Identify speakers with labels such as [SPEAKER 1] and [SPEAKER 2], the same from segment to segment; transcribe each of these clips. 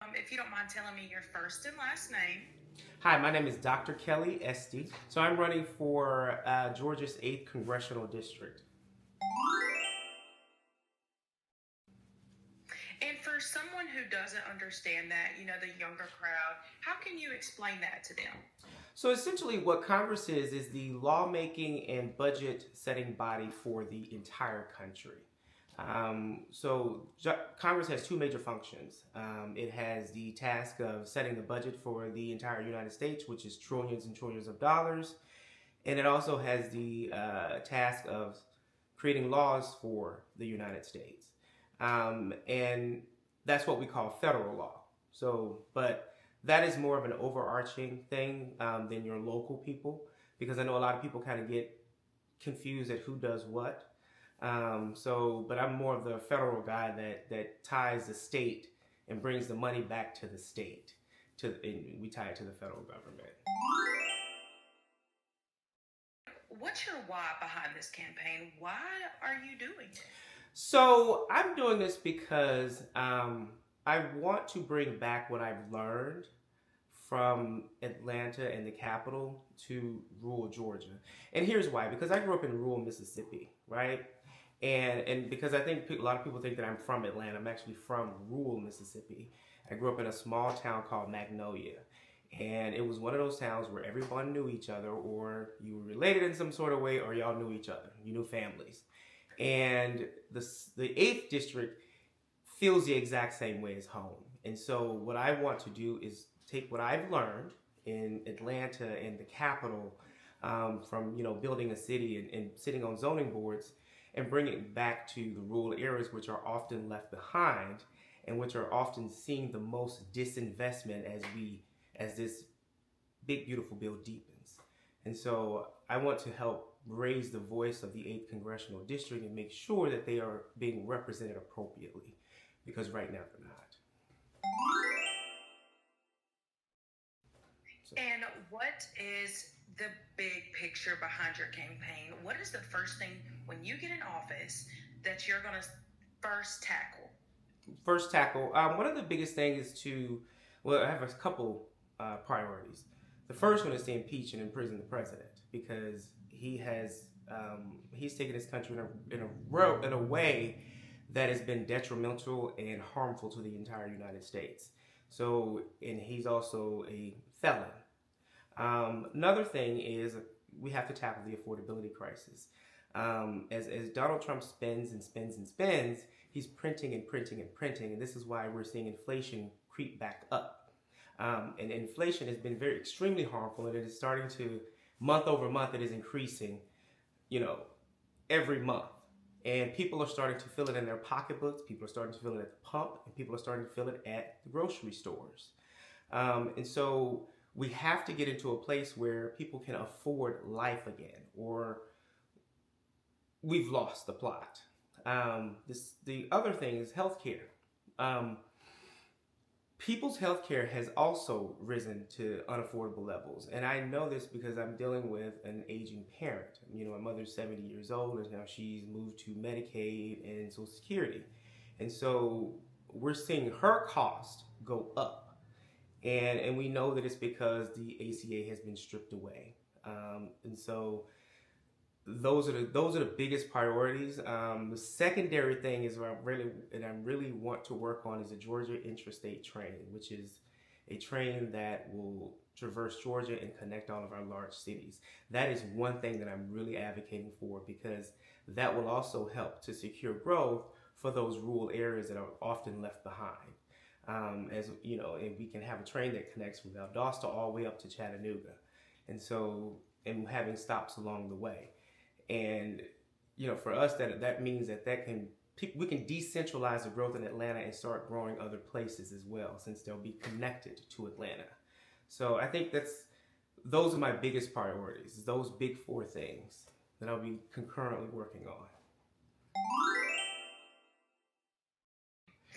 [SPEAKER 1] If you don't mind telling me your first and last name.
[SPEAKER 2] Hi, my name is Dr. Kelly Esti. So I'm running for Georgia's 8th Congressional District.
[SPEAKER 1] And for someone who doesn't understand that, the younger crowd, how can you explain that to them?
[SPEAKER 2] So essentially, what Congress is the lawmaking and budget setting body for the entire country. Congress has two major functions. It has the task of setting the budget for the entire United States, which is trillions and trillions of dollars. And it also has the task of creating laws for the United States. And that's what we call federal law. But that is more of an overarching thing than your local people, because I know a lot of people kind of get confused at who does what. But I'm more of the federal guy that ties the state and brings the money back to the state. And we tie it to the federal government.
[SPEAKER 1] What's your why behind this campaign? Why are you doing it?
[SPEAKER 2] So I'm doing this because I want to bring back what I've learned from Atlanta and the capital to rural Georgia. And here's why: because I grew up in rural Mississippi, right? And because I think a lot of people think that I'm from Atlanta. I'm actually from rural Mississippi. I grew up in a small town called Magnolia. And it was one of those towns where everyone knew each other, or you were related in some sort of way, or y'all knew each other. You knew families. And the 8th district feels the exact same way as home. And so what I want to do is take what I've learned in Atlanta and the capital, from building a city and sitting on zoning boards, and bring it back to the rural areas, which are often left behind and which are often seeing the most disinvestment as this big beautiful bill deepens. And so I want to help raise the voice of the 8th Congressional District and make sure that they are being represented appropriately, because right now they're not.
[SPEAKER 1] And what is the big picture behind your campaign? What is the first thing when you get in office that you're going to first tackle?
[SPEAKER 2] First tackle. One of the biggest things is I have a couple priorities. The first one is to impeach and imprison the president, because he's taken his country in a way that has been detrimental and harmful to the entire United States. And he's also a felon. Another thing is we have to tackle the affordability crisis. As Donald Trump spends and spends and spends, he's printing and printing and printing, and this is why we're seeing inflation creep back up. And inflation has been extremely harmful, and it is starting to, month over month, it is increasing, every month. And people are starting to feel it in their pocketbooks, people are starting to feel it at the pump, and people are starting to feel it at the grocery stores. And so we have to get into a place where people can afford life again, or we've lost the plot. The other thing is healthcare. People's healthcare has also risen to unaffordable levels, and I know this because I'm dealing with an aging parent. My mother's 70 years old, and now she's moved to Medicaid and Social Security, and so we're seeing her cost go up, and we know that it's because the ACA has been stripped away, and so those are the biggest priorities. The secondary thing is what I really want to work on is a Georgia Intrastate train, which is a train that will traverse Georgia and connect all of our large cities. That is one thing that I'm really advocating for, because that will also help to secure growth for those rural areas that are often left behind. And we can have a train that connects from Valdosta all the way up to Chattanooga, and having stops along the way. And for us, that means that we can decentralize the growth in Atlanta and start growing other places as well, since they'll be connected to Atlanta. So I think those are my biggest priorities, those big four things that I'll be concurrently working on.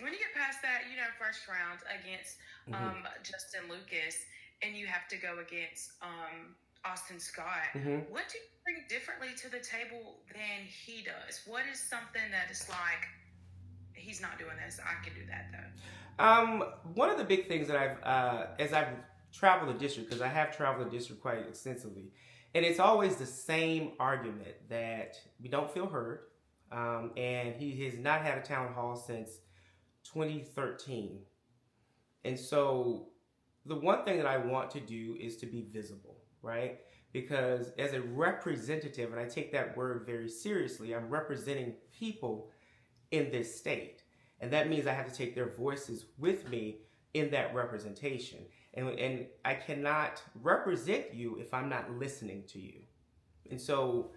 [SPEAKER 1] When you get past that, first round against Justin Lucas, and you have to go against Austin Scott, what do you bring differently to the table than he does? What is something that is like, he's not doing this. I can do that though.
[SPEAKER 2] One of the big things that as I've traveled the district, because I have traveled the district quite extensively, and it's always the same argument that we don't feel heard, and he has not had a town hall since 2013. And so the one thing that I want to do is to be visible, right? Because as a representative, and I take that word very seriously, I'm representing people in this state. And that means I have to take their voices with me in that representation. And I cannot represent you if I'm not listening to you. And so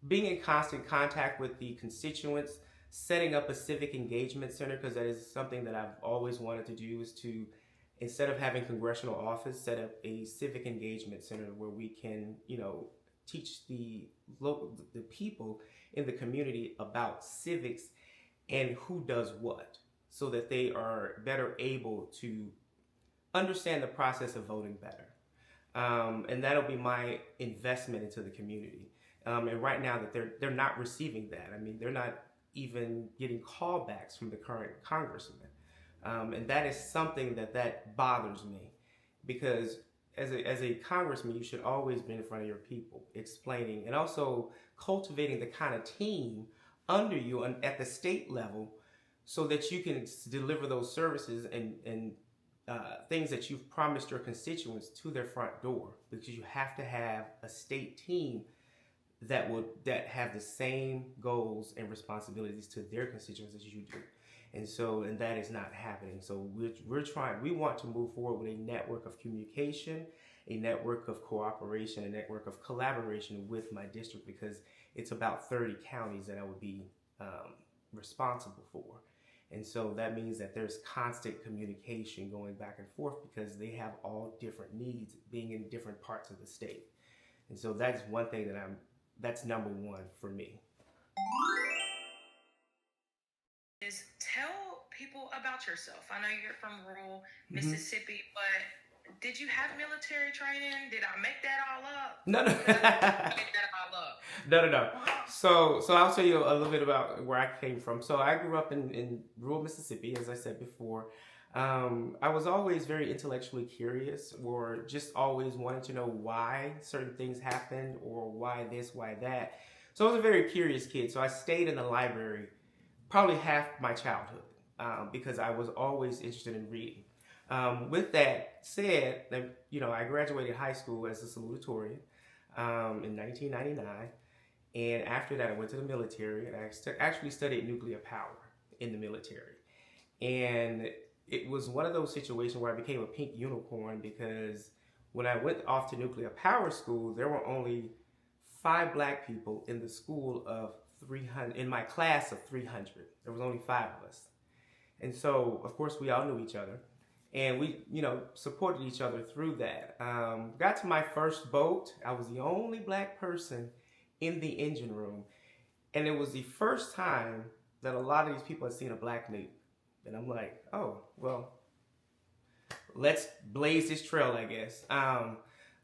[SPEAKER 2] being in constant contact with the constituents, setting up a civic engagement center, because that is something that I've always wanted to do, is to, instead of having congressional office, set up a civic engagement center where we can, teach the people in the community about civics and who does what, so that they are better able to understand the process of voting better. And that'll be my investment into the community. And right now that they're not receiving that. I mean, they're not even getting callbacks from the current congressman. And that is something that bothers me, because as a congressman, you should always be in front of your people, explaining and also cultivating the kind of team under you and at the state level, so that you can deliver those services and things that you've promised your constituents to their front door. Because you have to have a state team that have the same goals and responsibilities to their constituents as you do. And that is not happening. So we want to move forward with a network of communication, a network of cooperation, a network of collaboration with my district, because it's about 30 counties that I would be responsible for. And so that means that there's constant communication going back and forth, because they have all different needs, being in different parts of the state. And so that's one thing that's number one for me.
[SPEAKER 1] Is tell people about yourself. I know you're from rural Mississippi, but did you have military training? Did I make that all up?
[SPEAKER 2] No.
[SPEAKER 1] Make that all up.
[SPEAKER 2] No. So I'll tell you a little bit about where I came from. So I grew up in rural Mississippi, as I said before. I was always very intellectually curious, or just always wanted to know why certain things happened, or why this, why that. So I was a very curious kid. So I stayed in the library probably half my childhood, because I was always interested in reading. With that said, I graduated high school as a salutatorian in 1999. And after that, I went to the military, and I actually studied nuclear power in the military. And it was one of those situations where I became a pink unicorn, because when I went off to nuclear power school, there were only 5 black people in the school of 300, in my class of 300. There was only 5 of us. And so, of course, we all knew each other. And we, supported each other through that. Got to my first boat. I was the only black person in the engine room. And it was the first time that a lot of these people had seen a black nuke. And I'm like, oh, well, let's blaze this trail, I guess.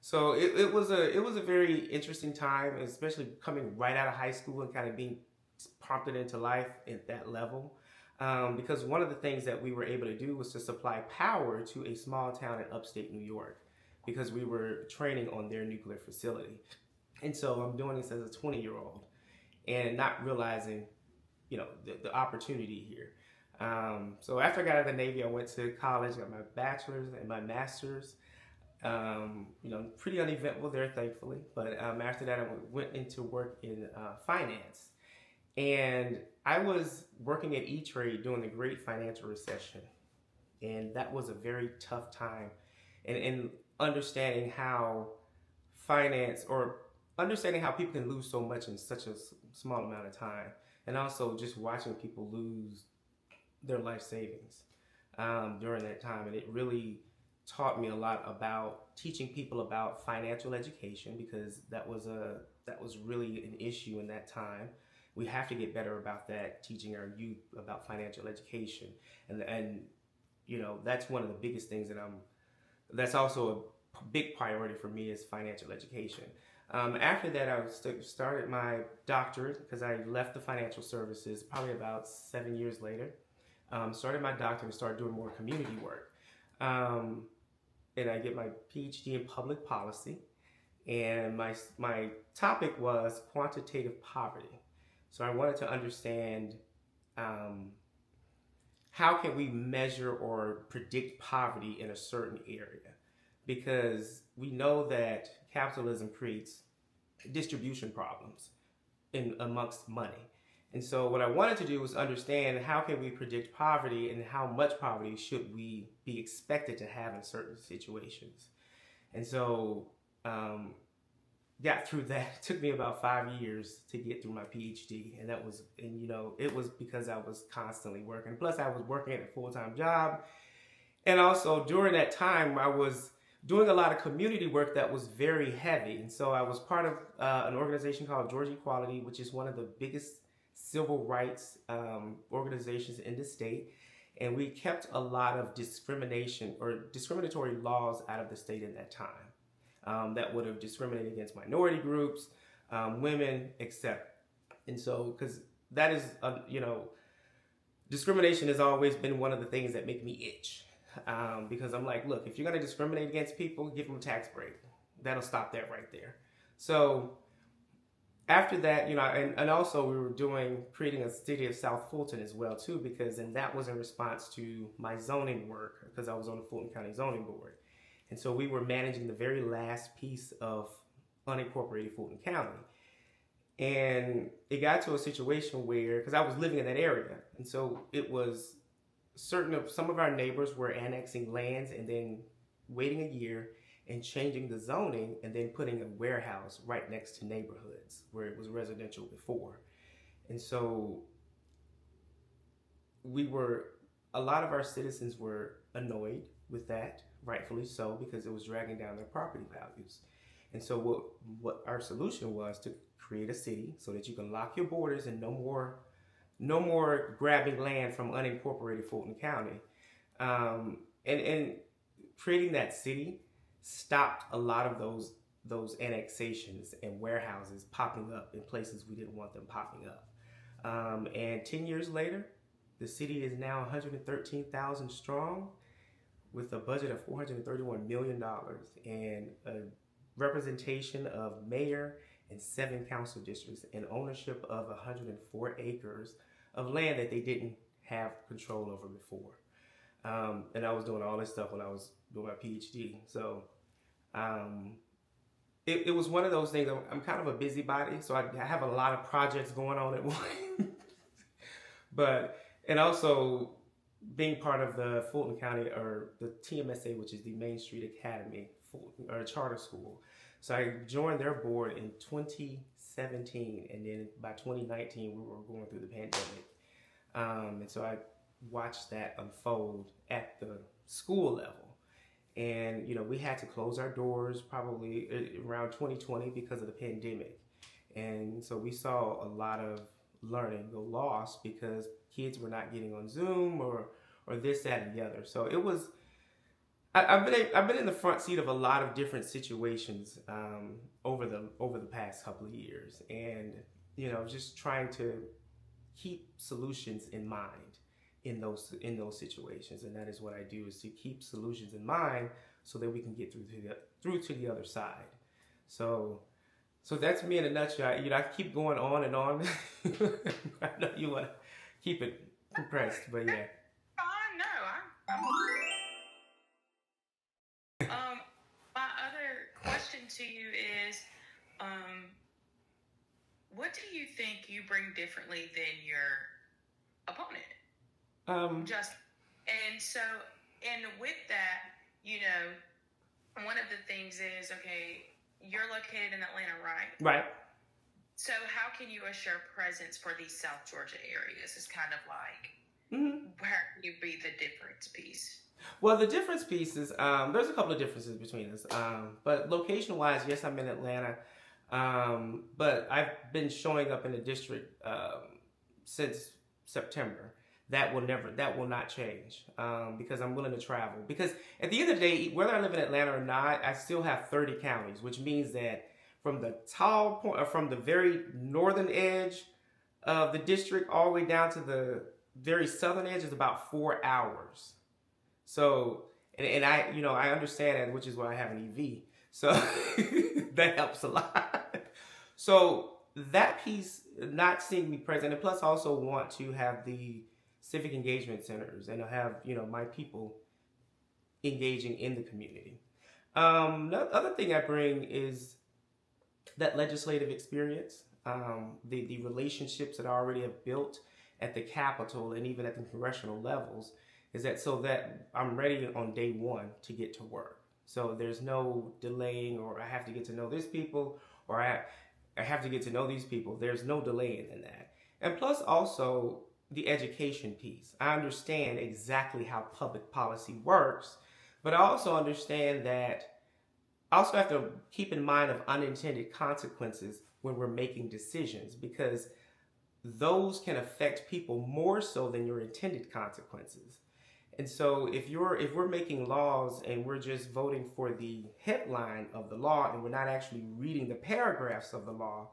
[SPEAKER 2] So it was a very interesting time, especially coming right out of high school and kind of being prompted into life at that level. Because one of the things that we were able to do was to supply power to a small town in upstate New York, because we were training on their nuclear facility. And so I'm doing this as a 20-year-old and not realizing, the opportunity here. So after I got out of the Navy, I went to college, got my bachelor's and my master's. Pretty uneventful there, thankfully. But after that, I went into work in finance. And I was working at E-Trade during the great financial recession. And that was a very tough time. And understanding how finance, or understanding how people can lose so much in such a small amount of time. And also just watching people lose their life savings during that time. And it really taught me a lot about teaching people about financial education, because that was really an issue in that time. We have to get better about that, teaching our youth about financial education. And that's one of the biggest things that's also a big priority for me, is financial education. After that, I started my doctorate, because I left the financial services probably about 7 years later. started my doctorate and started doing more community work. Um, and I get my PhD in public policy. And my topic was quantitative poverty. So I wanted to understand um, how can we measure or predict poverty in a certain area, because we know that capitalism creates distribution problems in amongst money. And so what I wanted to do was understand how can we predict poverty and how much poverty should we be expected to have in certain situations. And so got through that. It took me about 5 years to get through my PhD, and it was because I was constantly working. Plus, I was working at a full-time job, and also during that time, I was doing a lot of community work that was very heavy. And so I was part of an organization called Georgia Equality, which is one of the biggest civil rights organizations in the state. And we kept a lot of discrimination or discriminatory laws out of the state in that time. That would have discriminated against minority groups, women, etc. And so, because that is, discrimination has always been one of the things that make me itch. Because I'm like, look, if you're going to discriminate against people, give them a tax break. That'll stop that right there. So after that, and also we were creating a city of South Fulton as well too, and that was in response to my zoning work, because I was on the Fulton County Zoning Board. And so we were managing the very last piece of unincorporated Fulton County. And it got to a situation where, because I was living in that area, and so it was some of our neighbors were annexing lands and then waiting a year and changing the zoning and then putting a warehouse right next to neighborhoods where it was residential before. And so a lot of our citizens were annoyed with that, rightfully so, because it was dragging down their property values. And so what our solution was to create a city so that you can lock your borders and no more grabbing land from unincorporated Fulton County. And creating that city stopped a lot of those annexations and warehouses popping up in places we didn't want them popping up. And 10 years later, the city is now 113,000 strong, with a budget of $431 million and a representation of mayor and 7 council districts and ownership of 104 acres of land that they didn't have control over before. And I was doing all this stuff when I was doing my PhD. So it was one of those things. I'm kind of a busybody, so I have a lot of projects going on at once. And also being part of the Fulton County, or the TMSA, which is the Main Street Academy, or charter school. So I joined their board in 2017, and then by 2019 we were going through the pandemic. And so I watched that unfold at the school level. And, we had to close our doors probably around 2020 because of the pandemic. And so we saw a lot of learning go lost because kids were not getting on Zoom or this, that, and the other. So it was, I've been in the front seat of a lot of different situations over the past couple of years, and just trying to keep solutions in mind in those situations. And that is what I do, is to keep solutions in mind so that we can get through to the other side. So that's me in a nutshell. I keep going on and on. I know you want to keep it compressed, but yeah.
[SPEAKER 1] My other question to you is, what do you think you bring differently than your opponent? And with that, one of the things is, okay, you're located in Atlanta, right?
[SPEAKER 2] Right.
[SPEAKER 1] So how can you assure presence for these South Georgia areas? It's kind of like, where can you be the difference piece?
[SPEAKER 2] Well, the difference piece is, there's a couple of differences between us. But location-wise, yes, I'm in Atlanta. But I've been showing up in the district since September. That will not change, because I'm willing to travel. Because at the end of the day, whether I live in Atlanta or not, I still have 30 counties, which means that from the from the very northern edge of the district all the way down to the very southern edge is about 4 hours. So, and I, I understand that, which is why I have an EV. So that helps a lot. So that piece, not seeing me present, and plus also want to have the civic engagement centers and have, my people engaging in the community. The other thing I bring is that legislative experience, the relationships that I already have built at the Capitol and even at the congressional levels, is that so that I'm ready on day one to get to work. So there's no delaying, or I have to get to know this people, or I have to get to know these people. There's no delaying in that. And plus also the education piece. I understand exactly how public policy works, but I also understand that I also have to keep in mind of unintended consequences when we're making decisions, because those can affect people more so than your intended consequences. And so if we're making laws and we're just voting for the headline of the law and we're not actually reading the paragraphs of the law,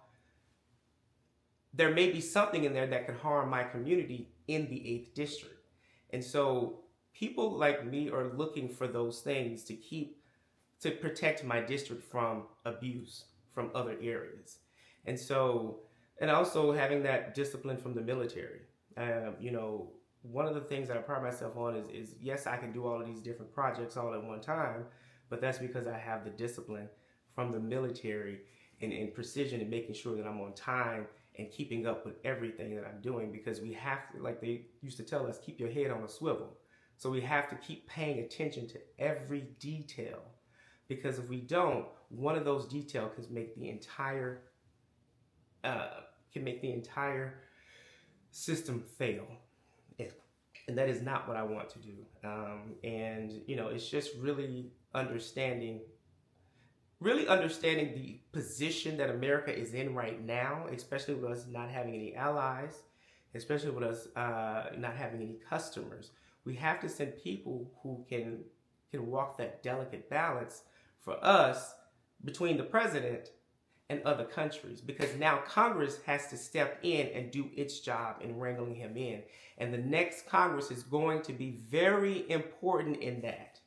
[SPEAKER 2] there may be something in there that could harm my community in the 8th district. And so people like me are looking for those things to protect my district from abuse from other areas. And so, and also having that discipline from the military. One of the things that I pride myself on is yes, I can do all of these different projects all at one time, but that's because I have the discipline from the military and precision and making sure that I'm on time and keeping up with everything that I'm doing, because we have to, like they used to tell us, keep your head on a swivel. So we have to keep paying attention to every detail, because if we don't, one of those details can make the entire system fail. And that is not what I want to do. It's just really understanding the position that America is in right now, especially with us not having any allies, especially with us not having any customers. We have to send people who can walk that delicate balance for us between the president and other countries, because now Congress has to step in and do its job in wrangling him in. And the next Congress is going to be very important in that.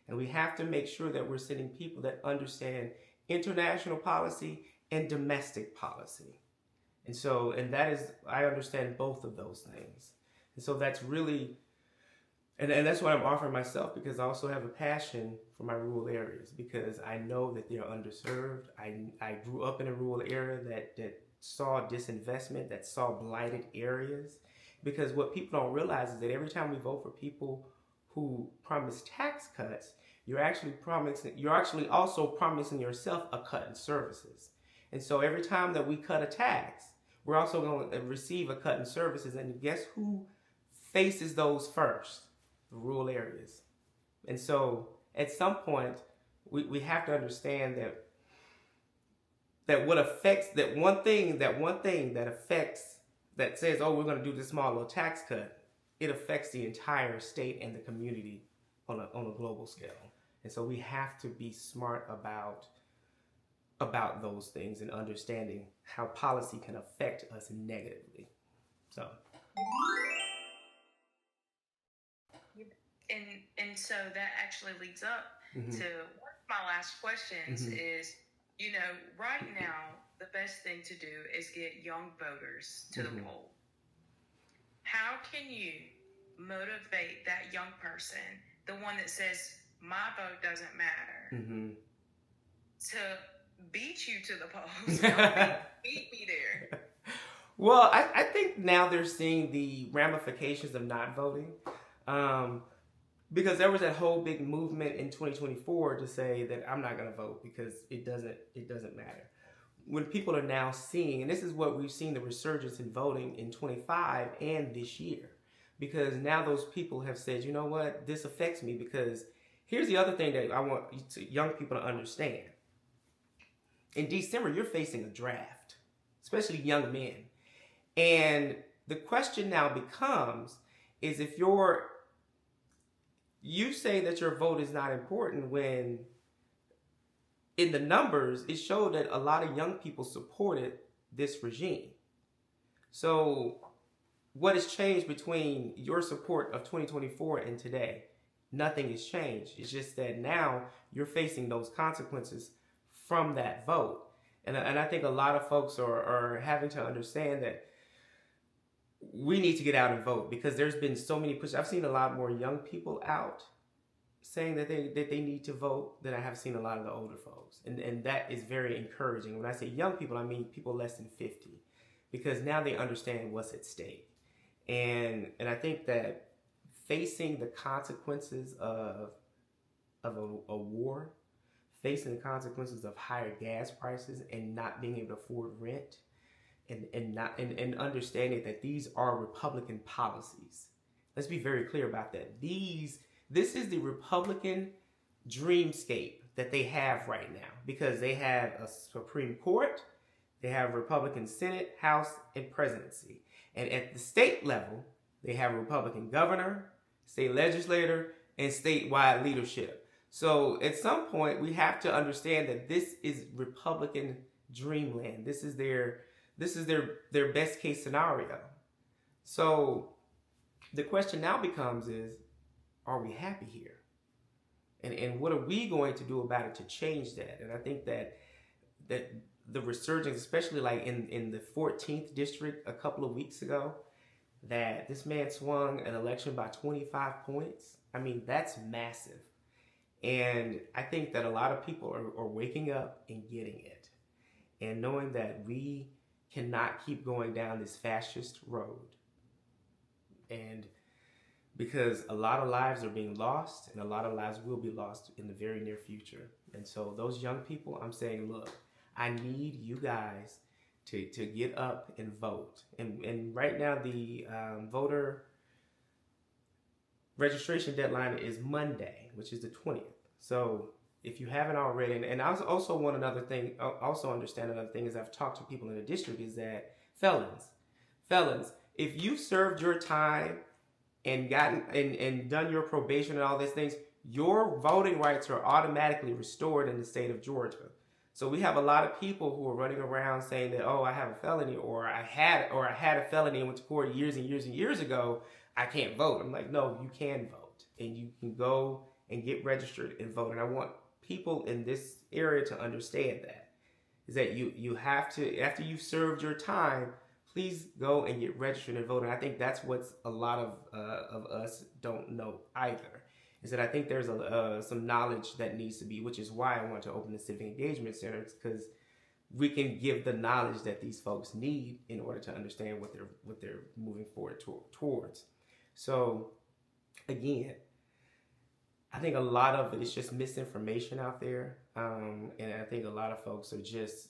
[SPEAKER 2] And we have to make sure that we're sending people that understand international policy and domestic policy. And that is, I understand both of those things. And so that's really, and that's what I'm offering myself, because I also have a passion for my rural areas, because I know that they're underserved. I grew up in a rural area that saw disinvestment, that saw blighted areas. Because what people don't realize is that every time we vote for people who promise tax cuts, you're actually also promising yourself a cut in services. And so every time that we cut a tax, we're also going to receive a cut in services. And guess who faces those first? The rural areas. And so at some point, we have to understand that one thing that affects, that says, oh, we're going to do this small little tax cut, it affects the entire state and the community on a global scale. And so we have to be smart about those things and understanding how policy can affect us negatively. So.
[SPEAKER 1] And so that actually leads up to one of my last questions is, right now, the best thing to do is get young voters to the poll. How can you motivate that young person, the one that says, my vote doesn't matter, to beat you to the polls? Beat me there.
[SPEAKER 2] Well, I think now they're seeing the ramifications of not voting. Because there was that whole big movement in 2024 to say that I'm not going to vote because it doesn't matter. When people are now seeing, and this is what we've seen, the resurgence in voting in 25 and this year, because now those people have said, you know what, this affects me. Because here's the other thing that I want young people to understand. In December, you're facing a draft, especially young men. And the question now becomes, is if you say that your vote is not important, when in the numbers, it showed that a lot of young people supported this regime. So what has changed between your support of 2024 and today? Nothing has changed. It's just that now you're facing those consequences from that vote. And I think a lot of folks are having to understand that we need to get out and vote, because there's been so many push. I've seen a lot more young people out saying that they need to vote than I have seen a lot of the older folks. And that is very encouraging. When I say young people, I mean people less than 50, because now they understand what's at stake. And I think that facing the consequences of a war, facing the consequences of higher gas prices and not being able to afford rent, and understanding that these are Republican policies. Let's be very clear about that. This is the Republican dreamscape that they have right now, because they have a Supreme Court, they have Republican Senate, House, and presidency. And at the state level, they have a Republican governor, state legislator, and statewide leadership. So at some point, we have to understand that this is Republican dreamland. This is their best case scenario. So the question now becomes is, are we happy here? And what are we going to do about it to change that? And I think that the resurgence, especially like in the 14th district a couple of weeks ago, that this man swung an election by 25 points. I mean, that's massive. And I think that a lot of people are waking up and getting it, and knowing that we cannot keep going down this fascist road. And because a lot of lives are being lost, and a lot of lives will be lost in the very near future. And so those young people, I'm saying, look, I need you guys to get up and vote. And right now the voter registration deadline is Monday, which is the 20th. So if you haven't already, and I also want another thing, also understand another thing, as I've talked to people in the district, is that felons, if you've served your time and gotten and done your probation and all these things, your voting rights are automatically restored in the state of Georgia. So we have a lot of people who are running around saying that, oh, I have a felony, or I had a felony and went to court years and years and years ago, I can't vote. I'm like, no, you can vote, and you can go and get registered and vote. And I want people in this area to understand that, is that you have to, after you've served your time, please go and get registered and vote. And I think that's what a lot of us don't know either, is that I think there's some knowledge that needs to be, which is why I want to open the Civic Engagement Centers, because we can give the knowledge that these folks need in order to understand what they're moving forward towards. So again, I think a lot of it is just misinformation out there, and I think a lot of folks are just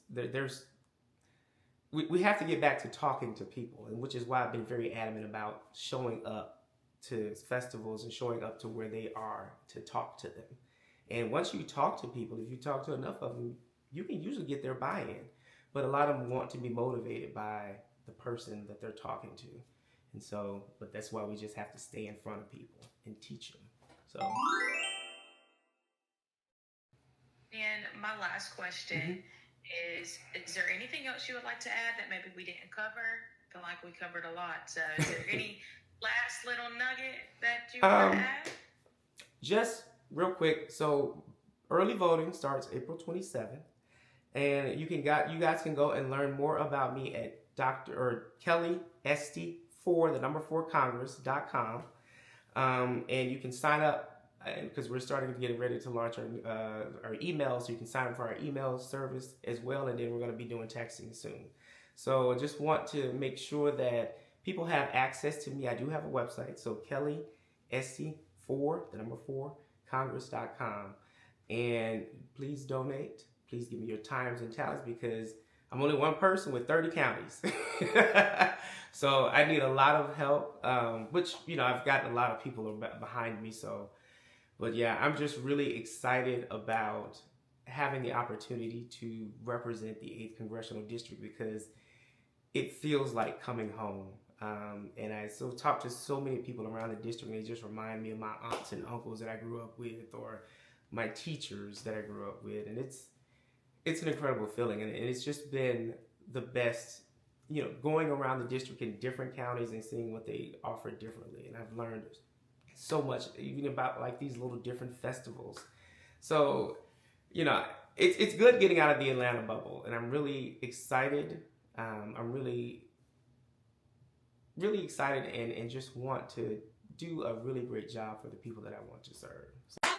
[SPEAKER 2] we have to get back to talking to people, and which is why I've been very adamant about showing up to festivals and showing up to where they are to talk to them. And once you talk to people, if you talk to enough of them, you can usually get their buy-in. But a lot of them want to be motivated by the person that they're talking to. And so, but that's why we just have to stay in front of people and teach them. So.
[SPEAKER 1] And my last question is there anything else you would like to add that maybe we didn't cover? I feel like we covered a lot. So is there any last little nugget that you want to add?
[SPEAKER 2] Just real quick. So early voting starts April 27th. And you guys can go and learn more about me at Kelly Esti 4 Congress.com. And you can sign up, because we're starting to get ready to launch our email, so you can sign up for our email service as well, and then we're going to be doing texting soon. So I just want to make sure that people have access to me. I do have a website, so Kelly Esti 4 Congress.com, and please donate. Please give me your times and talents, because I'm only one person with 30 counties. So I need a lot of help, which, I've gotten a lot of people behind me. But yeah, I'm just really excited about having the opportunity to represent the 8th Congressional District, because it feels like coming home. And I talk to so many people around the district, and they just remind me of my aunts and uncles that I grew up with, or my teachers that I grew up with. And it's an incredible feeling, and it's just been the best going around the district in different counties and seeing what they offer differently. And I've learned so much, even about like these little different festivals. So, it's good getting out of the Atlanta bubble, and I'm really excited. I'm really, really excited and just want to do a really great job for the people that I want to serve.